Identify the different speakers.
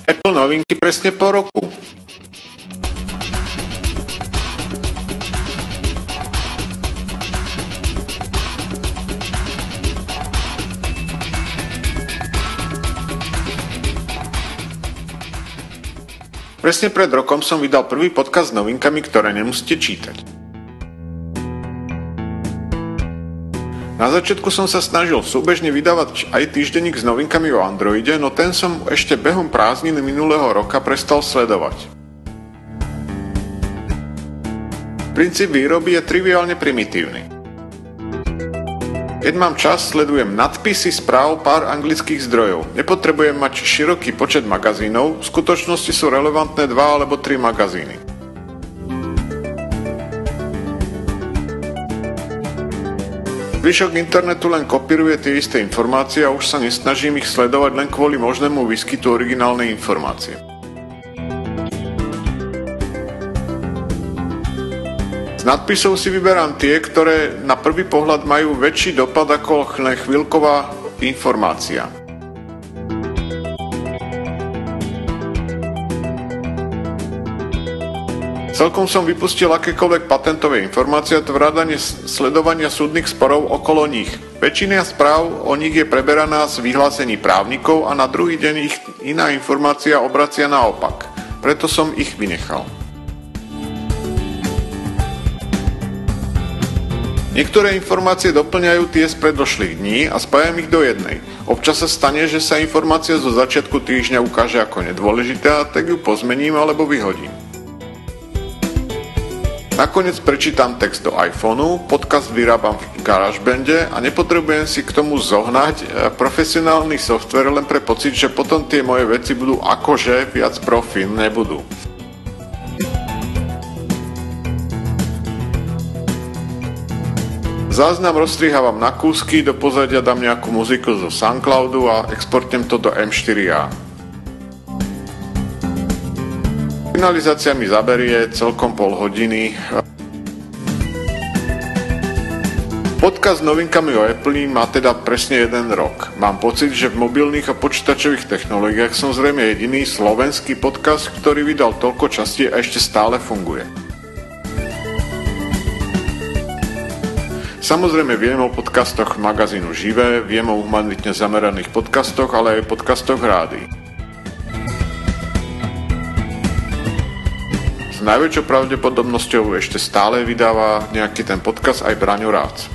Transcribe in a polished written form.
Speaker 1: Apple novinky presne po roku. Presne pred rokom som vydal prvý podcast s novinkami, ktoré nemusíte čítať. Na začiatku som sa snažil súbežne vydávať aj týždenník s novinkami o Androide, no ten som ešte behom prázdnin minulého roka prestal sledovať. Princíp výroby je triviálne primitívny. Keď mám čas, sledujem nadpisy správ pár anglických zdrojov. Nepotrebujem mať široký počet magazínov, v skutočnosti sú relevantné 2 alebo 3 magazíny. Zvyšok internetu len kopíruje tie isté informácie a už sa nesnažím ich sledovať len kvôli možnému výskytu originálnej informácie. Z nadpisov si vyberám tie, ktoré na prvý pohľad majú väčší dopad ako len chvíľková informácia. Celkom som vypustil akékoľvek patentové informácie a vrátane sledovania súdnych sporov okolo nich. Väčšina správ o nich je preberaná z vyhlásení právnikov a na druhý deň ich iná informácia obracia naopak. Preto som ich vynechal. Niektoré informácie doplňajú tie z predošlých dní a spájam ich do jednej. Občas sa stane, že sa informácia zo začiatku týždňa ukáže ako nedôležitá, tak ju pozmením alebo vyhodím. Nakoniec prečítam text do iPhoneu, podcast vyrábam v GarageBande a nepotrebujem si k tomu zohnať profesionálny software len pre pocit, že potom tie moje veci budú akože viac profi, nebudú. Záznam rozstrihávam na kúsky, do pozadia dám nejakú muziku zo SoundCloudu a exportujem to do M4A. Finalizácia mi zaberie celkom pol hodiny. Podcast s novinkami o Apple má teda presne 1 rok. Mám pocit, že v mobilných a počítačových technológiách som zrejme jediný slovenský podcast, ktorý vydal toľko častí a ešte stále funguje. Samozrejme viem o podcastoch magazínu Živé, viem o humanitne zameraných podcastoch, ale aj podcastoch rádií. S najväčšou pravdepodobnosťou ešte stále vydáva nejaký ten podcast aj Braňo Rác.